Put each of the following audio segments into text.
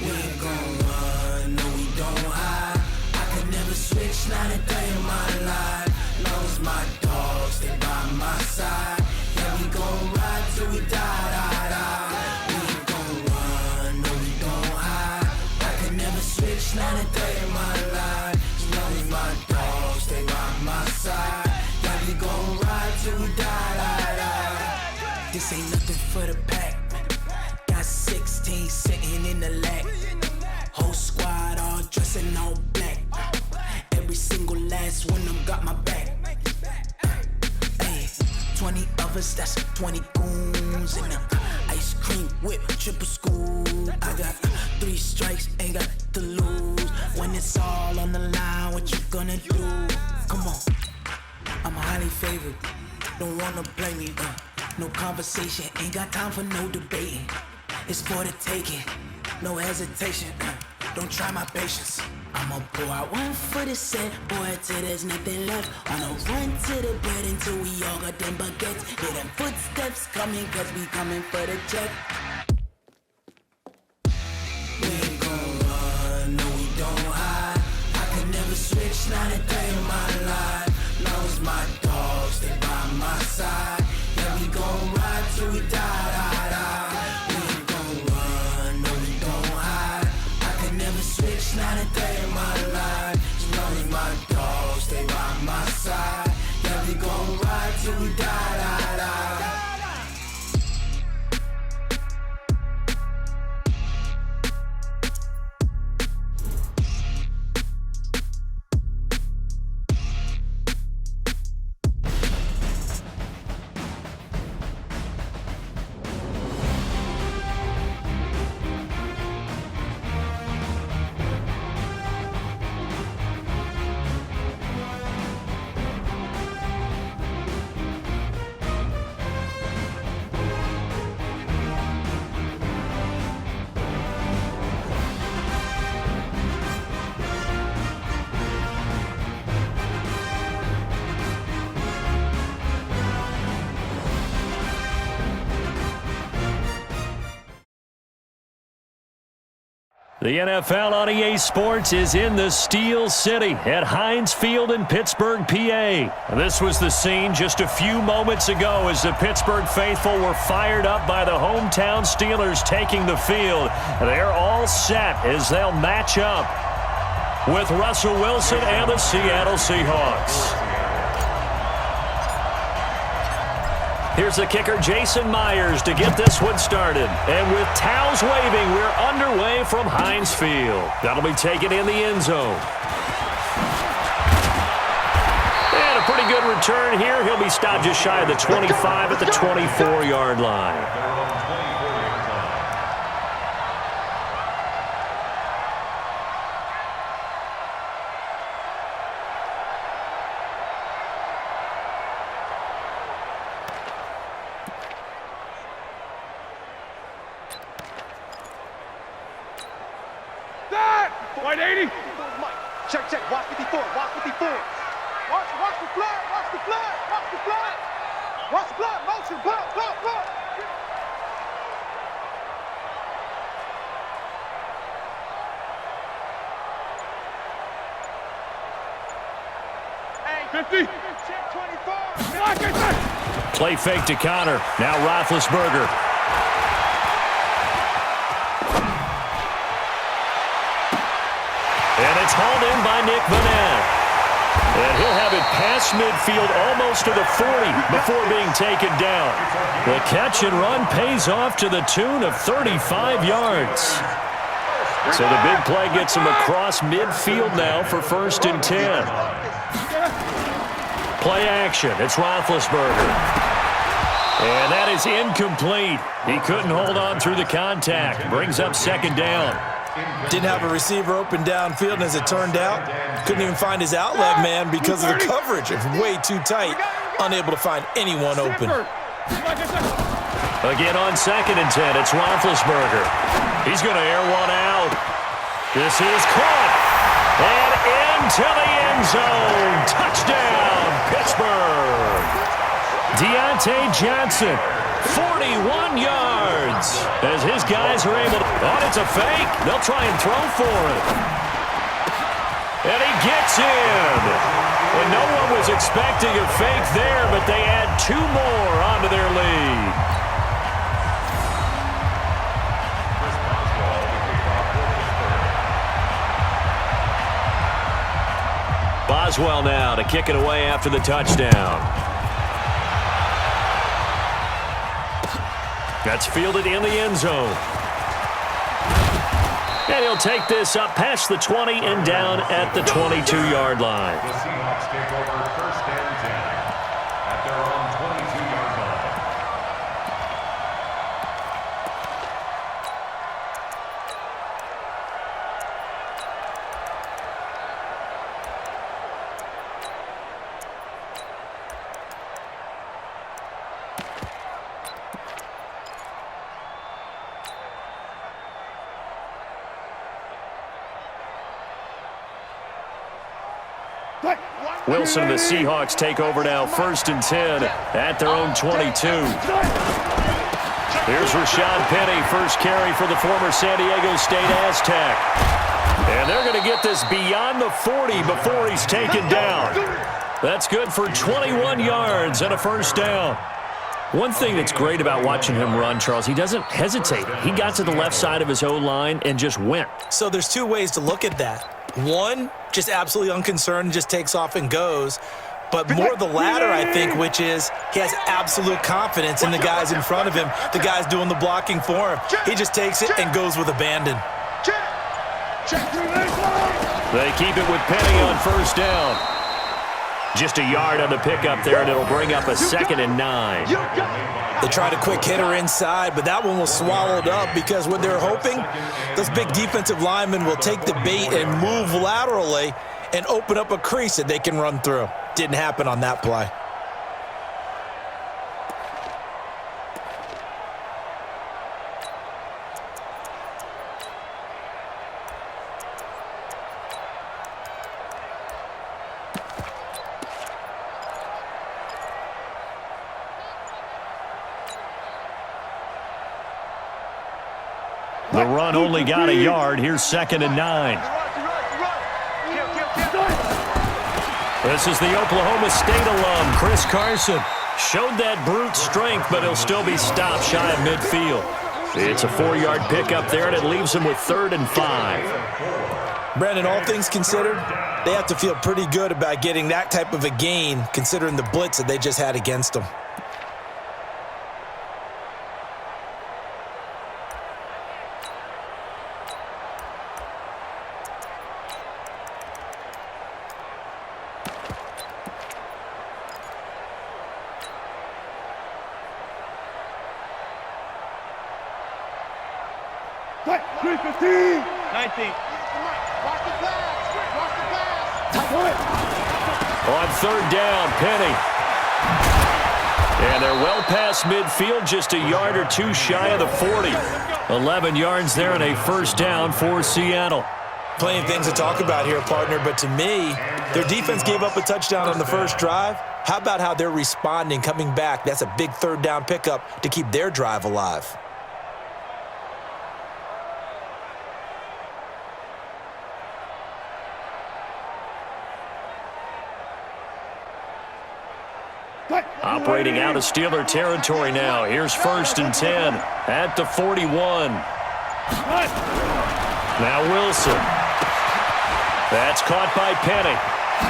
We ain't gon' run, no we don't hide. I could never switch, not a day in my life. Long as my dogs stay by my side. Yeah, we gon' ride till we die. We ain't gon' run, no we don't hide. I could never switch, not a day in my life. As long as my dogs stay by my side. Yeah, we gon' ride till we die. This ain't nothing for the pack. Got 16 sitting in the lag. Whole squad all dressing all black. Every single last one of them got my back. Hey, 20 of us, that's 20 goons in the ice cream whip, triple scoop. I got 3 strikes, ain't got to lose. When it's all on the line, what you gonna do? Come on, I'm highly favored. Don't wanna blame me. No conversation, ain't got time for no debating. It's for the taking, no hesitation. Don't try my patience. I'ma pour out one for the set, boy, till there's nothing left. On a run to the bed until we all got them baguettes. Hear them footsteps coming, cause we coming for the check. We ain't gon' run, no we don't hide. I could never switch, not a day in my life. Long as my dogs stay by my side. Yeah, we gon' ride till we die. We ain't gon' run, no we don't hide. I could never switch, not a day in my life. As long as my dogs stay by my side. Yeah, we gon' ride till we die. The NFL on EA Sports is in the Steel City at Heinz Field in Pittsburgh, PA. This was the scene just a few moments ago as the Pittsburgh faithful were fired up by the hometown Steelers taking the field. They're all set as they'll match up with Russell Wilson and the Seattle Seahawks. Here's the kicker, Jason Myers, to get this one started. And with towels waving, we're underway from Heinz Field. That'll be taken in the end zone. And a pretty good return here. He'll be stopped just shy of the 25 at the 24-yard line. White 80. Check, check. Watch 54. Watch 54. Watch the blood. Watch the blood. Watch the blood. Watch the blood. Motion. Blood. Blood. Blood. Hey, 50. Check 24. Play fake to counter. Now Roethlisberger. And it's hauled in by Nick Vanette. And he'll have it past midfield almost to the 40 before being taken down. The catch and run pays off to the tune of 35 yards. So the big play gets him across midfield now for 1st and 10. Play action. It's Roethlisberger. And that is incomplete. He couldn't hold on through the contact. Brings up 2nd down. Didn't have a receiver open downfield, and as it turned out, couldn't even find his outlet man because of the coverage. It's way too tight, unable to find anyone open. Again on 2nd and 10, it's Roethlisberger. He's going to air one out. This is caught. And into the end zone. Touchdown, Pittsburgh. Deontay Johnson 41 yards as his guys are able to... Oh, it's a fake. They'll try and throw for it. And he gets in. And no one was expecting a fake there, but they add 2 more onto their lead. Boswell now to kick it away after the touchdown. That's fielded in the end zone. And he'll take this up past the 20 and down at the 22-yard line. The Seahawks take over first and 10 at their own 22-yard line. Wilson and the Seahawks take over now, first and 10 at their own 22. Here's Rashad Penny, first carry for the former San Diego State Aztec. And they're going to get this beyond the 40 before he's taken down. That's good for 21 yards and a first down. One thing that's great about watching him run, Charles, he doesn't hesitate. He got to the left side of his O-line and just went. So there's 2 ways to look at that. One, just absolutely unconcerned, just takes off and goes. But more the latter, I think, which is he has absolute confidence in the guys in front of him, the guys doing the blocking for him. He just takes it and goes with abandon. They keep it with Penny on first down. Just a yard on the pickup there, and it'll bring up a 2nd and 9. They tried a quick hitter inside, but that one was swallowed up because what they're hoping, those big defensive linemen will take the bait and move laterally and open up a crease that they can run through. Didn't happen on that play. The run only got a yard. Here's 2nd and 9. This is the Oklahoma State alum, Chris Carson. Showed that brute strength, but he'll still be stopped shy of midfield. It's a 4-yard pickup there, and it leaves him with 3rd and 5. Brandon, all things considered, they have to feel pretty good about getting that type of a gain, considering the blitz that they just had against them. On 3rd down, Penny. And they're well past midfield, just a yard or 2 shy of the 40. 11 yards there and a first down for Seattle. Plenty of things to talk about here, partner, but to me, their defense gave up a touchdown on the first drive. How about how they're responding, coming back? That's a big 3rd down pickup to keep their drive alive. Operating out of Steeler territory now. Here's 1st and 10 at the 41. Now Wilson. That's caught by Penny.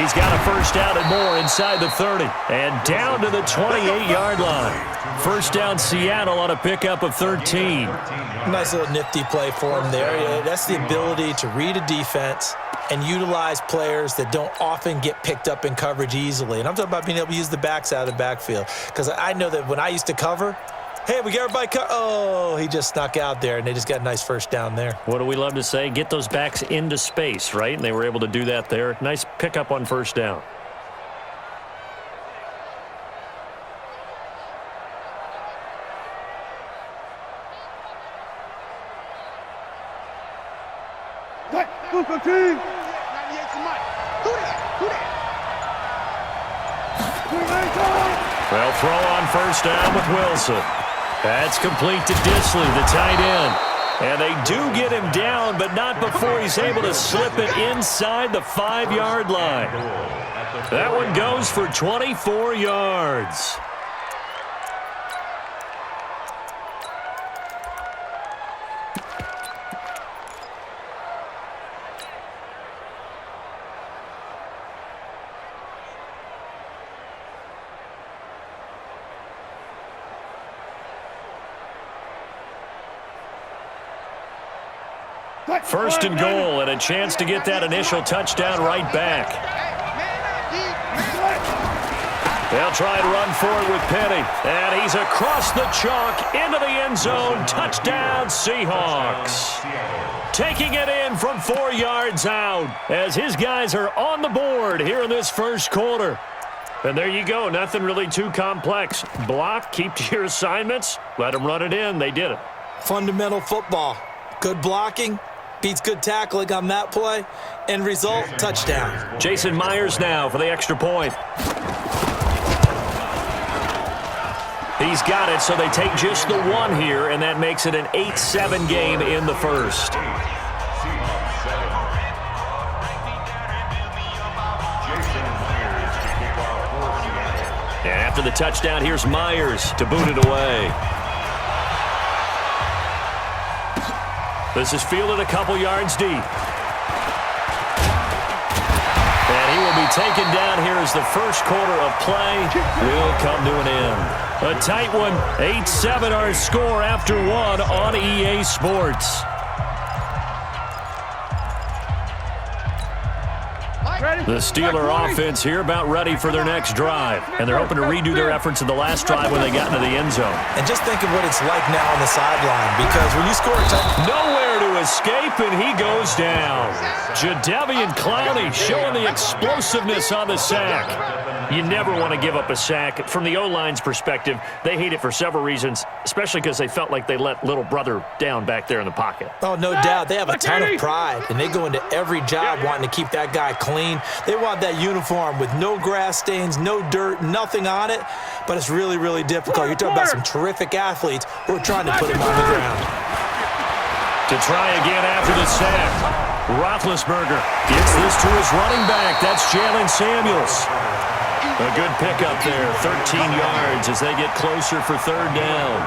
He's got a first down and more inside the 30. And down to the 28-yard line. First down Seattle on a pickup of 13. Nice little nifty play for him there. Yeah, that's the ability to read a defense and utilize players that don't often get picked up in coverage easily. And I'm talking about being able to use the backs out of the backfield. Because I know that when I used to cover, hey, we got everybody oh, he just snuck out there, and they just got a nice first down there. What do we love to say? Get those backs into space, right? And they were able to do that there. Nice pickup on first down. Well, throw on first down with Wilson. That's complete to Disley, the tight end. And they do get him down, but not before he's able to slip it inside the 5-yard line. That one goes for 24 yards. First and goal, and a chance to get that initial touchdown right back. They'll try and run forward with Penny, and he's across the chalk into the end zone. Touchdown, Seahawks. Taking it in from 4 yards out as his guys are on the board here in this first quarter. And there you go, nothing really too complex. Block, keep to your assignments, let them run it in. They did it. Fundamental football. Good blocking beats good tackling on that play. End result, touchdown. Jason Myers now for the extra point. He's got it, so they take just the one here, and that makes it an 8-7 game in the first. And after the touchdown, here's Myers to boot it away. This is fielded a couple yards deep. And he will be taken down here as the first quarter of play will come to an end. A tight one, 8-7 our score after one on EA Sports. The Steeler offense here about ready for their next drive. And they're hoping to redo their efforts in the last drive when they got into the end zone. And just think of what it's like now on the sideline, because when you score a touchdown, nowhere to escape, and he goes down. Jadeveon Clowney showing the explosiveness on the sack. You never want to give up a sack. From the O-line's perspective, they hate it for several reasons, especially because they felt like they let little brother down back there in the pocket. Oh, no doubt. They have a ton of pride, and they go into every job wanting to keep that guy clean. They want that uniform with no grass stains, no dirt, nothing on it, but it's really, really difficult. You're talking about some terrific athletes who are trying to put him on the ground. To try again after the sack, Roethlisberger gets this to his running back. That's Jalen Samuels. A good pickup there, 13 yards as they get closer for third down.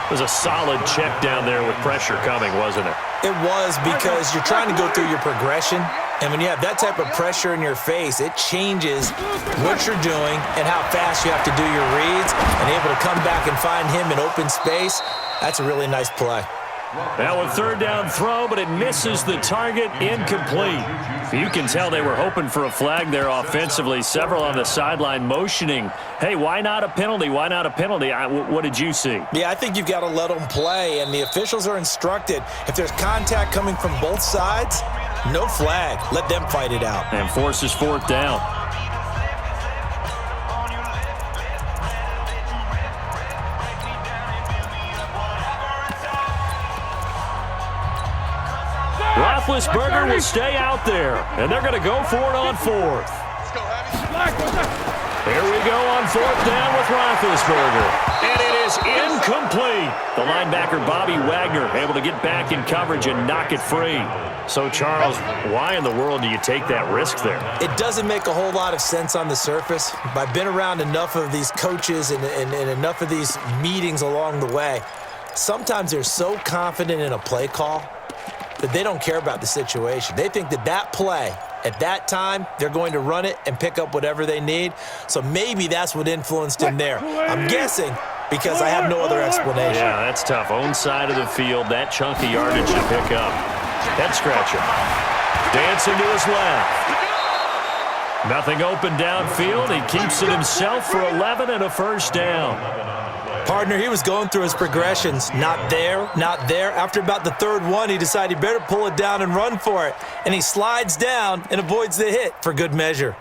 It was a solid check down there with pressure coming, wasn't it? It was, because you're trying to go through your progression, and when you have that type of pressure in your face, it changes what you're doing and how fast you have to do your reads, and able to come back and find him in open space. That's a really nice play. Now a third down throw, but it misses the target, incomplete. You can tell they were hoping for a flag there offensively. Several on the sideline motioning, hey, why not a penalty? Why not a penalty? What did you see? Yeah, I think you've got to let them play, and the officials are instructed, if there's contact coming from both sides, no flag. Let them fight it out. And forces fourth down. Roethlisberger will stay out there, and they're going to go for it on fourth. Here we go on fourth down with Roethlisberger, and it is incomplete. The linebacker, Bobby Wagner, able to get back in coverage and knock it free. So, Charles, why in the world do you take that risk there? It doesn't make a whole lot of sense on the surface, but I've been around enough of these coaches and enough of these meetings along the way. Sometimes they're so confident in a play call that they don't care about the situation. They think that that play, at that time, they're going to run it and pick up whatever they need. So maybe that's what influenced him there. I'm guessing because I have no other explanation. Yeah, that's tough. Own side of the field, that chunk of yardage to pick up. Head scratcher. Dancing to his left. Nothing open downfield. He keeps it himself for 11 and a first down. Partner, he was going through his progressions. Not there, not there. After about the third one, he decided he better pull it down and run for it. And he slides down and avoids the hit for good measure.